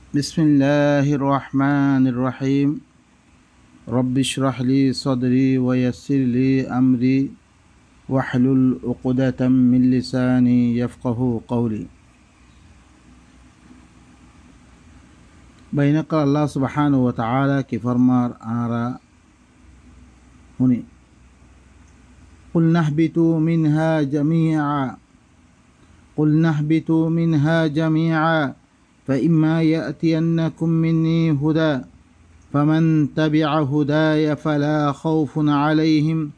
بسم الله الرحمن الرحيم رب اشرح لي صدري ويسر لي أمري واحلل عقدة من لساني يفقه قولي بينك الله سبحانه وتعالى كفرمار آرا هني قل نهبطوا منها جميعا فإما يأتينكم مني هدى فمن تبع هداي فلا خوف عليهم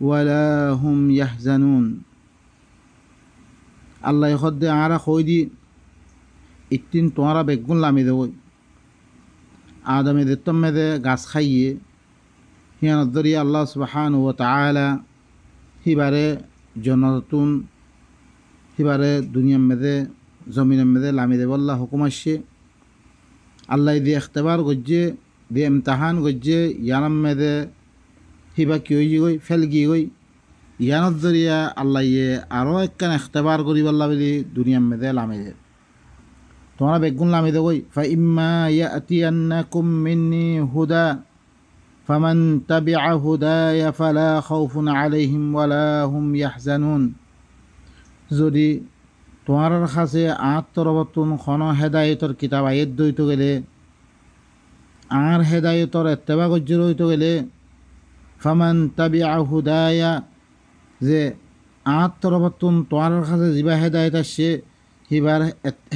ولا هم يحزنون الله يخد عرا خويدي اتين توارا بيقون لامي دوي آدم دتم ده غاس خيه هي نظري الله سبحانه وتعالى هباره جناتون هباره دنيا مده زمین مده لامیده والله حکومشه الله دی اختبار گجه دی امتحان گجه یانم مده هیبا کیویی گوی فلگی گوی یانت ذریعه الله یه آرو اکن اختبار گری والله بلی دنیا مده لامیده تمہارا بیگون لامیده گوی فإما يأتينكم مني هدى فمن تبع هداي فلا خوف عليهم ولا هم يحزنون যদি তোমার কাছে আত্মরবর্তন খন হেদায়তর কিতাব আয়ের দইত গেলে আর হেদায়তর এত্তেবা গজ্জর হইতে গেলে ফামান তাবিআ হুদায়া যে আত্মরবর্তন তোমার কাছে যিবা হেদায়ত আসছে হিবার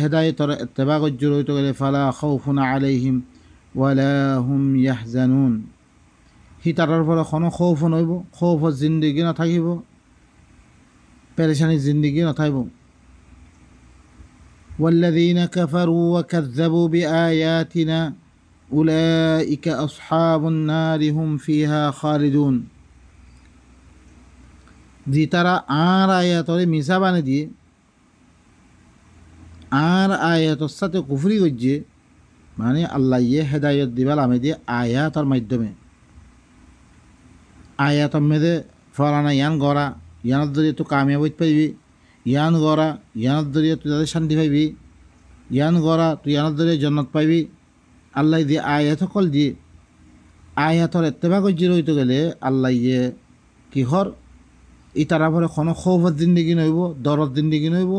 হেদায়তর এত্তেবা গজ্জর হইতে গেলে ফালা খাউফুন আলাইহিম ওয়ালা হুম ইয়াহজানুন হি তারার পরে কোনো খৌফ নইব খৌফর জিন্দগি নাথাকিব পেরেশানি জিন্দগি নাথাকিব والذين كفروا وكذبوا بآياتنا أولئك أصحاب النار هم فيها خالدون দি তারা আর আয়াতরে মিশা বানে দিয়ে আর আয়াতর সাথে কুফরি করছে মানে আল্লাহ ইয়ে হেদায়ত দিবাল আমি দিয়ে আয়াতর মাধ্যমে আয়াতর মেদে ফলানা ইয়ান গড়া ইয়ানোর দরিয়ে তো কামিয়াব হইতে পারবি ইয়ান গড়া ইয়ানোর দরিয়ে তুই তাদের শান্তি পাইবি ইয়ান গড়া তুই ইয়ানোর দরিয়ে জন্নত পাইবি আল্লাহ দিয়ে আয়াত সকল দিয়ে আয়াতর এত্তেবা করছে রইতে গেলে আল্লাহ ইয়ে কিহর ই তারা পরে কোনো খৌফর জিন্দিগি নইব দরদ জিন্দিগি নইব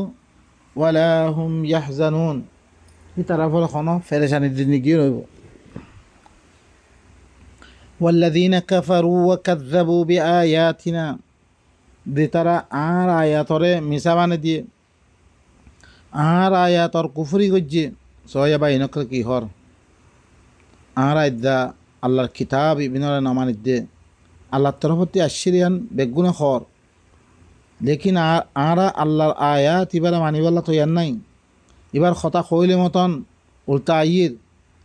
ওয়ালা হুম ইয়াহজানুন ই তারা পরে কোনো ফেরেশানির জিন্দিগি নইব والذين كفروا وكذبوا بآياتنا দি তারা আর আয়াতরে মিশা বানে দিয়ে আর আয়াতর কুফরি গজ্জে সয়া বা ইনকল কি হর আর আইদা আল্লাহর কিতাব ইবিনরে নামানিদ্দে আল্লাহর তরফতি আশিরিয়ান বেগুনে খর লেকিন আর আল্লাহর আয়াত এবারে মানিবাল্লা তো ইয়ার নাই এবার কথা খইলে মতন উল্টা আইয়ের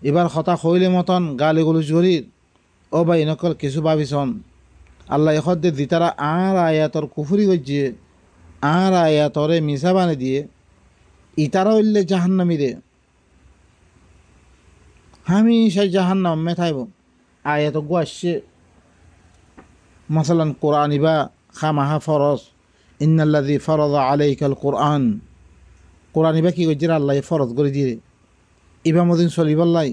এবার কথা খইলে মতন গালি গলুজ গরির ও বা ইনকল কিছু ভাবিছন আল্লাহ এখদ্দে দি তারা আর আয়াতর কুফরি গজ্জে আর আয়াতরে মিশা বানে দিয়ে ইতারা হইলে জাহান্নামীরে হামেশা জাহান্নাম মেথাইব আয়াত গো আসছে মাসালান কোরআন ইবা খামাহা ফরজ ইন্নাল্লাযী ফারাযা আলাইকাল কোরআন কোরআন ইবা কি গজ্জে আল্লাহ ফরজ করে দিয়ে ইবা মদিন চলিবাল্লাই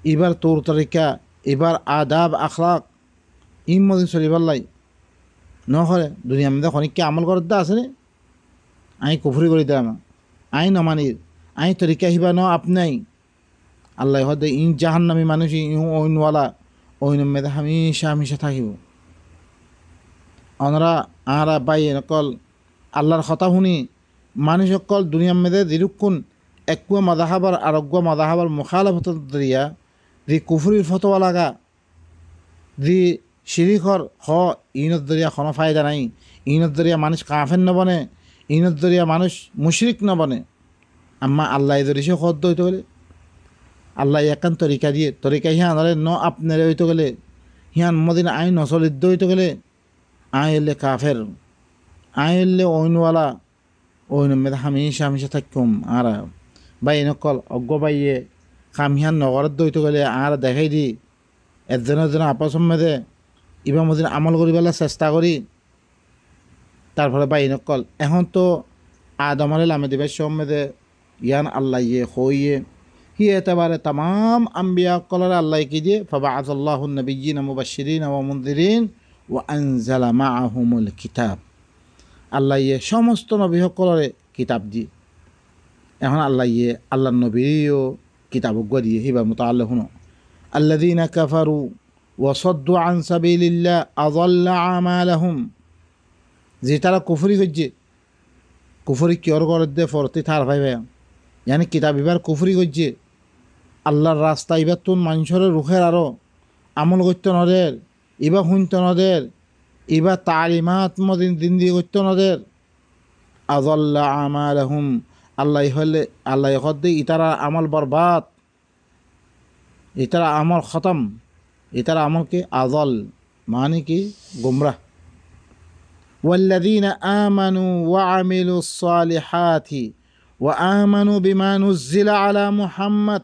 এবার তোর তরিকা এবার আদাব আখলাক ইম মদিন চলিবাল্লাই নহরে দুনিয়া মধ্যে খনিককে আমল করার দা আছে রে আই কুফরি করে দে আমা আই নমানির আই তরিকা হিবা ন আপনাই আল্লাহ হদে ইন জাহান্নামী মানুষ ইউ ওইনওয়ালা ওইন মেদে হামেশা হামেশা থাকিব অনরা আরা বাই নকল আল্লাহর কথা শুনি মানুষ অকল দুনিয়া মেদে দিরুক্ষণ একুয়া মাদাহাবার আরোগ্য মাদাহাবার মুখালাফত দরিয়া দি কুফরির ফতোয়া লাগা দি শিরিখর হ ইনত দরিয়া কোনো ফায়দা নাই ইনত দরিয়া মানুষ কাফের নবনে ইনত দরিয়া মানুষ মুশরিক নবনে আম্মা আল্লাহ দরিসে খদ্দ হইতে গেলে আল্লাহ একান তরিকা দিয়ে তরিকা হিয়ান হলে ন আপনারে হইতে গেলে হিয়ান মদিন আই নচলিদ্দ হইতে গেলে আই এলে কাফের আই এলে ওইনওয়ালা ওইন মেদা হামেশা হামেশা থাকুম আর বাই নকল অজ্ঞ বাইয়ে খাম হিয়ান নগরত হইতে গেলে আর দেখাই দি একজনের আপস মেদে ইবা মদিন আমল করিবেলা চেষ্টা করি তারপরে বাই নকল এখন তো আদমরে লামে দিবে সব মেদে ইয়ান আল্লাহ ইয়ে হইয়ে হি এতেবারে তাম আম্বিয়া কলরে আল্লাহ কি দিয়ে ফাবাআযাল্লাহু নাবিয়্যিনা মুবাশশিরিনা ওয়া মুনযিরিন ওয়া আনজালা মাআহুমুল কিতাব। আল্লাহ ইয়ে সমস্ত নবী সকলরে কিতাব দিয়ে এখন আল্লাহ ইয়ে আল্লাহর নবীও কিতাব দিয়ে হিবার মতো আল্লাহ শুনো আল্লাযীনা কাফারু ওয়া সাদ্দু আন সাবিলিল্লাহ আযাল্লা আমালাহুম। যে তারা কুফরি করছে, কুফরি কিয়র করে দে ফরতে থার ভাই ভাই জানি কিতাব এবার কুফরি করছে, আল্লাহর রাস্তা এবার তোর মানুষের রুখের আরও আমল করতে নদের, এবার শুনতে নদের, এবার তালিমাত মদিন দিন দিয়ে করতে নদের। আযাল্লা আমালাহুম আল্লাহ হলে আল্লাহ হদ্দে ইতারা আমল বরবাদ, ইতারা আমল খতম, ইতারা আমলকে আযল মানে কি গুমরাহ। والذين آمنوا وعملوا الصالحات وآمنوا بما نزل على محمد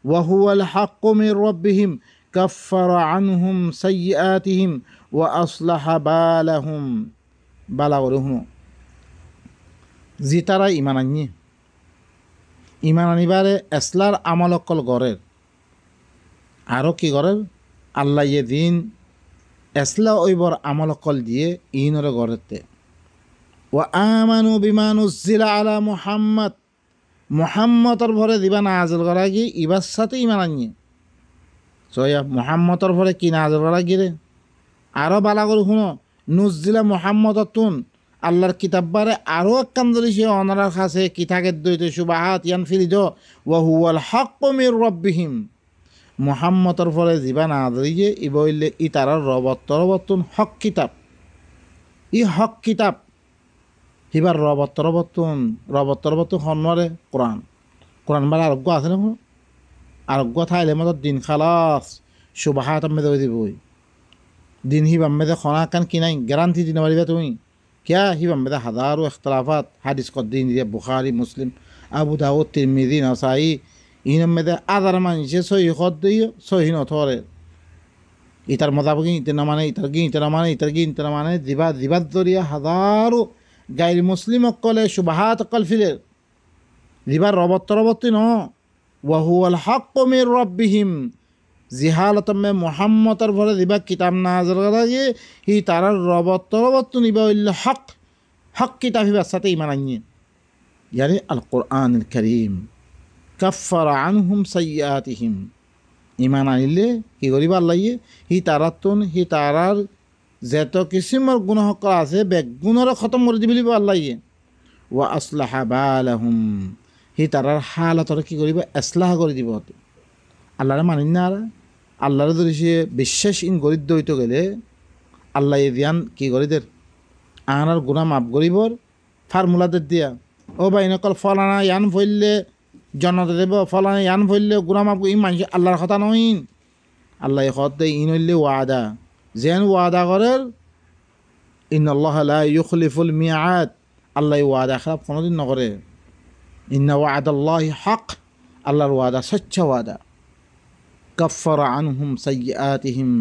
وهو الحق من ربهم كفر عنهم سيئاتهم وأصلح بالهم বালাগরহুন। যে তারা ইমান আনিয়ে ইমান আনিবারে এসলার আমল অকল গড়ের আরও কি গড়ের আল্লাহ ইয়ে দিন এসলা ওইবর আমল অকল দিয়ে ইনরে গড়েতে। ও আমানু বিমা নুজ্জিলা আলা মুহাম্মদ মুহাম্মদর ভরে দিবা নাজিল করা গিয়ে ইবার সাথে ইমান আনিয়ে সয়া মুহাম্মদর ভরে কি নাজিল করা গিয়ে রে আরও বালাগর শুনো নুজ্জিলা মুহাম্মদতুন আল্লাহর কিতাববারে আরও একখান ধরি সে অনারার কাছে কি থাকে দৈত সুবাহাত ইয়ান ফিরিদ ওয়া হুয়াল হাক্কু মির রব্বিহিম। মুহাম্মদর ফলে জীবা না ধরিয়ে ইবইলে ই তারার রবত্তন হক কিতাব, ই হক কিতাব হিবার রবত্তন হনরে কোরআন। কোরআন বারে আরোগ্য আছে না কোনো আরোগ্য থাইলে মতো দিন খালাস সুবাহাত আমি দই দিবই দিন হিবাম মেদে খনা কান কি নাই গ্যারান্টি দিনে পারিবা তুমি क्या ही बम्बे हज़ारों अख्तलाफात हादिस को दिन दिया बुखारी मुस्लिम अबू दाऊद तिरमिज़ी नसाई इन में दे आदर मानसे सही खुद दियो सही न थोड़े इतर मज़ाब की इतना माने इतर माने दिबा दरिया हज़ारों गैर मुस्लिम अक्कले शुबहात अक्कल फिले दिबा रबत न वहुवल हक़्क़ु मिर रब्बिहिम जिहालत में मुहम्मदर भरे दिबा किताब नाज़िल करा ये ही तारा रबत निबा हक किताब ही बसाते ईमान आनिए यानी अल कुरान करीम कफ़र अन्हुम सय्यातिहिम ईमान आनिले कि गरीब अल्लाह ये ही तारार जेतो किस्मर गुनाह करा से बेगुनाह ख़त्म कर दिबिली अल्लाह ये व अस्लह बालहुम ही तारार हालत की गरीब अस्लाह कर दिबो अल्लाह मानिन ना আল্লাহর যদি সে বিশ্বাস ইন গরিব দইতে গেলে আল্লাহ দিয়ান কি গরিদের আনার গুণা মাফ গরিবর ফার্মুলাদের দিয়া ও ভাই নকল ফলানা ইয়ান ফইললে জন্নতে দেব ফলানা ইয়ান ফইললে গুণা মাফ ই মানুষ আল্লাহর কথা নইন আল্লাহ হদ দে ইন হইলে ওয়াদা যেন ওয়াদা করের ইন্নাল্লাহ লা ইউখলিফুল মিআদ আল্লাহ ওয়াদা খারাপ কোনোদিন নকরে ইন্না ওয়াদাল্লাহি হক আল্লাহর ওয়াদা সচ্চ ওয়াদা कफ़र अन्हुम सय्यातिहिम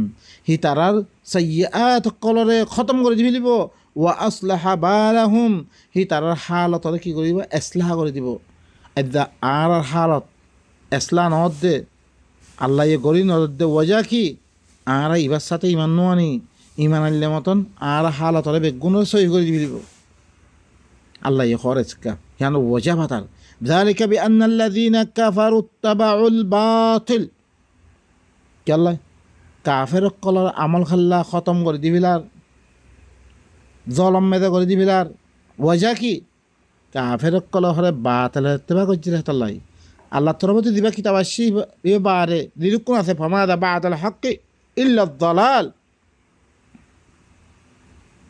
हि तारार सय्यात कलरे खत्म कर दिबिलिब व अस्लह बालहुम हि तारार हालत कि करिब इस्लाह कर दिब एदा आर हालत इस्लाह नद दे अल्लाह ये गरि नद दे वजह कि आर इबार साथे ईमान नोआनी ईमान आनले मतन आर हालत बेगुन सही कर दिबिलिब अल्लाह ये खरज का यानी वजह बातार ذلك بأن الذين كفروا اتبعوا الباطل क्या काफेर कलर आमल खल्ला ख़त्म कर दिबिलार जलम मेदे कर दिबिलार वजह कि काफेर कलर हरे बातिल इत्तिबा करछि रहतल्लाह আল্লাহ তরফতে দিবা কিতাব আসি এ বারে নিরুকুন আছে ফামাদা বাদাল হক ইল্লা দালাল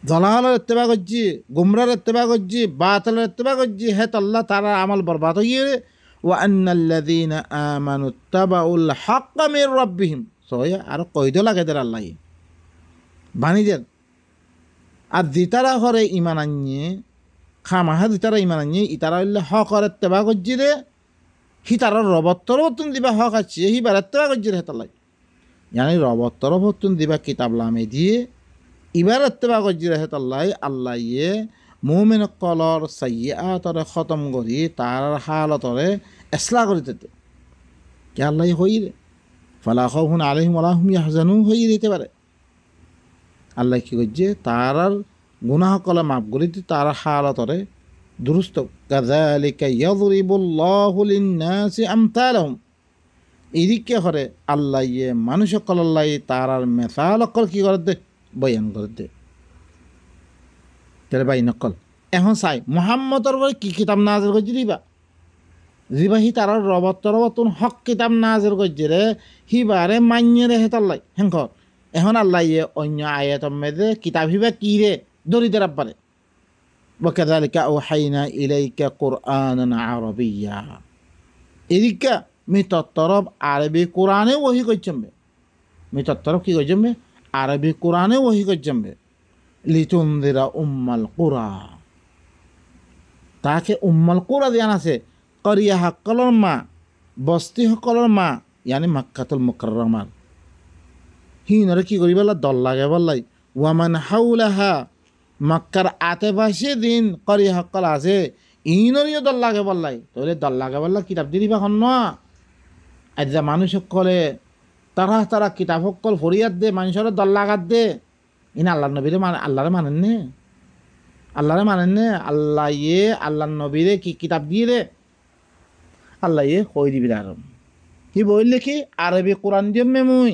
দালালের ইত্তেবা করছি গুমরার ইত্তেবা করছি বাতিলের ইত্তেবা করছি হে আল্লাহ তারা আমল বরবাদ হয়ে ওয়া আন্নাল্লাযীনা আমানু তাবাউল হক মির রাব্বিহিম সয়া আর কইদ লাগে দের আল্লাহ বানিদের আর দিতারা করে ঈমান আনিয়ে খামাহা দিতারা ঈমান আনিয়ে ইতারা হইলে হকর ইত্তেবা করছি রে হি তারা রবত্তরবতুন দিবা হক আছে হি বারাত্তেবা করছি রে আল্লাহ यानी রবত্তরবতুন দিবা কিতাব লামে দিয়ে ইবার ইত্তেবা করছি রে আল্লাহ আল্লাহ ইয়ে মুমিন কলর সাইয়্যাতরে খতম করি তার হালতরে ইসলাহ করি দিতে কে আল্লাহ হই রে ফালা খাউফুন আলাইহিম ওয়া লা হুম ইয়াহজানুন হয়ে দিতে পারে। আল্লাহ কি করছে তারার গুনাহ কলা মাফ করিতে তার হালতরে দুরুস্ত কাযালিকা ইয়াযরিবুল্লাহু লিন-নাসি আমসালাহুম এদিকে হরে আল্লাহ ইয়ে মানুষ কল্লাই তারার মেসাল অকল কি করে দে বয়ান করে দে তাহলে বাই নকল এখন চাই মোহাম্মদর পরে কি কিতাব নাজিল করছে দিবা যিবা হি তার রবতন হক কিতাব নাজিল করছে রে হিবারে মান্য রে হেতাল্লাই হেঙ্কর এখন আল্লাহ ইয়ে অন্য আয়াতর মেদে কিতাব হিবা কি রে দরিদ্র আব্বারে ওয়াকাযালিকা আওহাইনা ইলাইকা কুরআনান আরাবিয়্যা এদিকে মিতর তরফ আরবি কোরআনে ওহি করছম্বে মিতর তরফ কি করছম্বে আরবি কোরআনে ওহি করছম্বে লিতুনদিরা উম্মাল কুরা তাকে উম্মাল কুরা দিয়ান আছে করিয়া সকলের মা বস্তি সকলের মা ইয়ানি মাক্কাতুল মুকাররমার হিনরে কি করি বললা দল লাগে বললাই ওয়ামান হাউলাহা মক্কার আতেপাশে দিন করিয়া সকল আছে ইনরিও দল লাগে বললাই তাহলে দল লাগে বললা কিতাব দিবা খন না আজ মানুষ সকলে তারা কিতাব সকল ফরিয়াদ দে মানুষের দল লাগাত দে ইন আল্লাহ নবীরে আল্লাহরে মানেন নে আল্লাহরে মানেন নে আল্লাহ ইয়ে আল্লাহ নবীরে কি কিতাব দিয়ে রে আল্লাহ ইয়ে কই দিবি আর কি বললে কি আরবি কোরআন জমবে মুই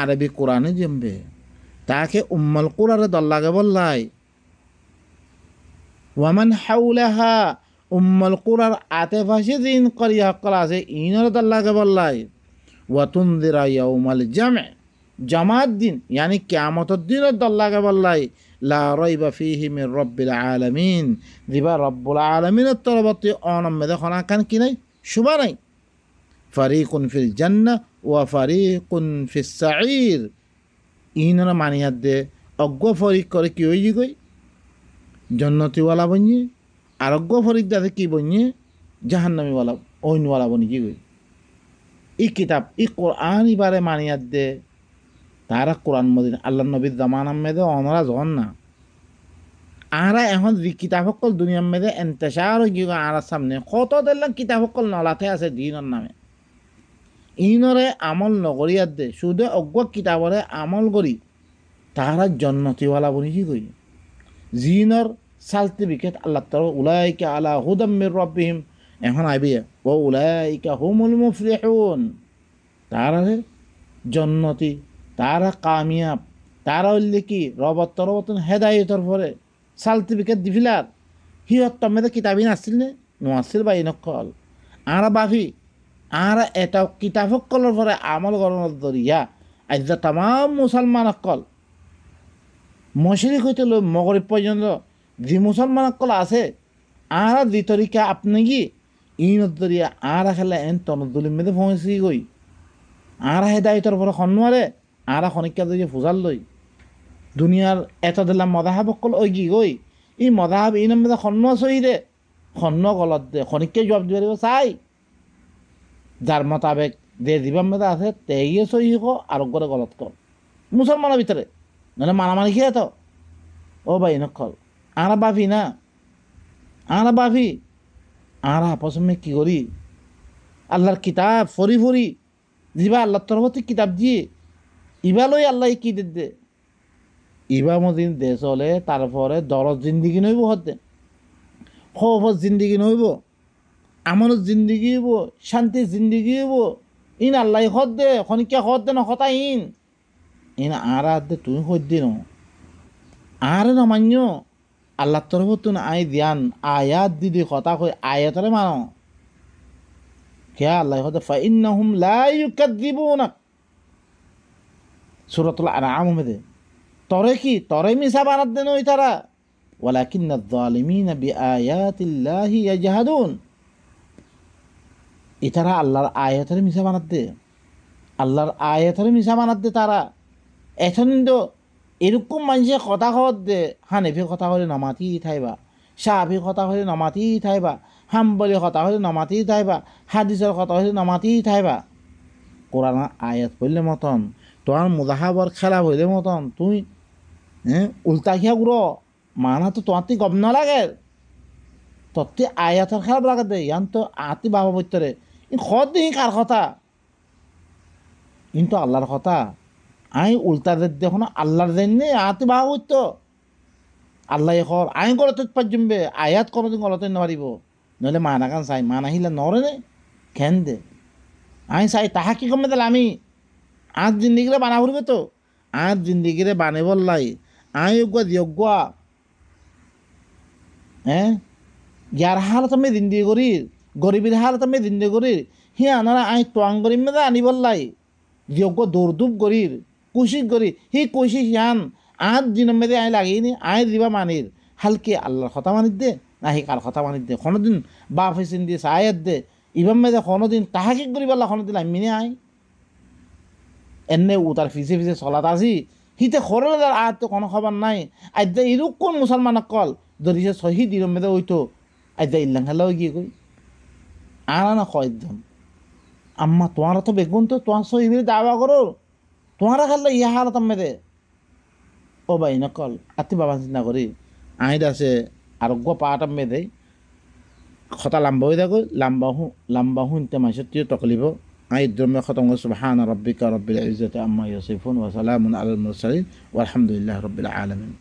আরবি কোরআনে জমবে তাকে উম্মল কুরারে দল লাগে বললাই ওয়ামান হাউলাহা উম্মল কুরার আতেপাশে দিন করিয়া সকল আছে ইনর দল লাগে বললাই ওয়াতুনদিরা ইয়াউমাল জামাত দিন ইয়ানি কিয়ামতের দিনের দল লাগে বললাই লা রাইবা ফীহি মির রাব্বিল আলামিন দিবা রব্বুল আলামিনের তরফতে অনম্মে খনা কান কি নাই শুবা নাই ফারিকুন ফিল জান্নাহ ওয়া ফারিকুন ফিস সাঈর ইনর মানিয়াত দে অজ্ঞ ফরিক করে কি হই গই জন্নতিওয়ালা বনিয়ে আর অজ্ঞ ফরিক দাতে কি বনিয়ে জাহান্নামীওয়ালা ওইনওয়ালা বনি কি গই ই কিতাব ই কোরআন ইবারে মানিয়াত দে তারা কোরআন মদিনা আল্লাহ নবীর জামানার মেয়েদে অনরা জন না আরা এখন যে কিতাব সকল দুনিয়ার মেয়েদে এন্তেসার হয়ে গিয়ে আর সামনে কত দেখলাম কিতাব সকল নলাতে আছে দিনের নামে ইনরে আমল নগরিয়াত দে শুধু অজ্ঞ কিতাবরে আমল করি তারা জন্নতিওয়ালা বনি কি করি জিনর সার্টিফিকেট আল্লাহ তাআলা উলাইকা আলা হুদাম মির রাব্বিহিম এখন আইবি ও উলাইকা হুমুল মুফলিহুন তারা জন্নতি তারা কামিয়াব তারা হইলে কি রবতন হেদায়তর পরে সার্টিফিকেট দিফিলার হিয়ত তমেদে কিতাবিন আসছিল নে নোয়াছিল বা ইনকল আরা বাফি আরা এটা কিতাব সকলের পরে আমল গণর দরিয়া আজ তাম মুসলমান অকল মশরিক হইতে লো মগরিব পর্যন্ত যে মুসলমান অকল আছে আরা যে তরিকা আপনি কি ইনত দরিয়া আরা খেলা এন তনদুলির মেদে পৌঁছি গই আরা হেদায়তর পরে খন্নুয়ারে আরা খনিকা দিয়ে ফুজাল লই দুনিয়ার এত দিলাম মদাহাব অকল ওই কি গই ই মদাহাব এই নামে খন্নুয়া সহি দে খন্ন গলত দে খনিকে জবাব দিব চাই যার মোতাবেক দে দিবাম মেদা আছে তেইয়ে সহি ক আর করে গলত কর মুসলমানের ভিতরে নহলে মারামারি খেয়ে তো ও ভাই নকল আরা বাফি না আরা বাফি আরা পছন্দ কি করি আল্লাহর কিতাব ফরি ফরি দিবা আল্লাহর তরফতে কিতাব দিয়ে ইবা লই আল্লাহ কি দে ইবা মদিন দে চলে তারপরে দরজ জিন্দিগি নইব হতে খৌফত জিন্দিগি নইব আমনত জিন্দিগি হইব শান্তির জিন্দিগি হইব ইন আল্লাহ হত দে খনিকা হত দে নখতা ইন আর দে তুমি হত দি ন আর ন মান্য আল্লাহর তরফত তুন আই ধ্যান আয়াত দিদি কথা কই আয়াতরে মানো কে আল্লাহ হতে ফাইন্নাহুম লা ইউকাযযিবুনাক সূরাতুল আনআম মধ্যে তরে কি তরে মিছা বানাত দেন ওই তারা ওয়ালাকিন্নাজ যালিমিনা বিআয়াতিল্লাহি ইয়াজহাদুন ইতারা আল্লাহর আয়াতের মিছা বানাত দে আল্লাহর আয়াতের মিছা বানাত দে তারা এখন তো এরকম মানুষের কথা হত দে হানেফির কথা হলে নমাতি থাইবা শাফির কথা হলে নমাতি থাইবা হাম্বলির কথা হলে নমাতি থাইবা হাদিসের কথা হলে নমাতি থাইবা কোরআন আয়াত পড়লে মতন তোমার মুজাহাবর খেলা হইলে মতন তুই উল্টা খেয়া গুড়ো মানা তো তোমার গম না লাগে তত্তি আয়াতের খেলা লাগে দে ইয়ান তো আতি বাবা বৈতরে খত দিই কার কথা কিন্তু আল্লাহর কথা আই উল্টা দেখুন আল্লাহর জন্যে আতে বা হইতো আল্লাহ এখন আই গলতে পারজমবে আয়াত কোনোদিন গলতে নোৱাৰিব নহ'লে মানা কান চাই মানা হিলা নরে নে খেন দে আই চাই তাহা কি কমে দিলে আমি আজ জিন্দিগিরে বানা ফুরবে তো আজ জিন্দিগিরে বানাব লাই আই যোগ্য হ্যাঁ ইয়ার হালত আমি জিন্দি করি গরিবের হালত আমি জিন্দি করি হি আনারা আই তোয়াং করিম মেদা আনিব লাই যোগ্য দৌড়দুপ করির কুশিস করি হি কুশিস ইয়ান আজ দিনের মেদে আই লাগিনি আই দিবা মানির হালকে আল্লাহর কথা মানির দে না হি কার কথা মানির দে কোনোদিন বাপ হিসেন দিয়ে সায়াত দে ইবাম মেদে কোনোদিন তাহাকি করি পারলা কোনোদিন আমি নে আই এনে ও তার ফিসে ফিসে চলাত আজি হিতে খরে তার আর তো কোনো খবর নাই আজ ইরুক কোন মুসলমান কল ধরিছে শহীদ ইরম মেদে ওইতো আজ ইল্লাং খেলাও গিয়ে কই আনা না কয়েকজন আম্মা তোমারা তো বেগুন তো তোমার শহীদের দাওয়া করো তোমারা খেললে ইয়া হালত মেদে ও ভাই নকল আতি বাবা চিন্তা করি আইড আছে আরোগ্য পাট মেদে খতা লাম্বা হয়ে দেখো লাম্বা হুনতে মাসের তীয় তকলিব আই দ্রম্য খতঙ্গ সুবহান রব্বিকা রব্বিল ইজ্জাতি আম্মা ইয়াসিফুন ওয়া সালামুন আলাল মুরসালিন ওয়ালহামদুলিল্লাহি রাব্বিল আলামিন।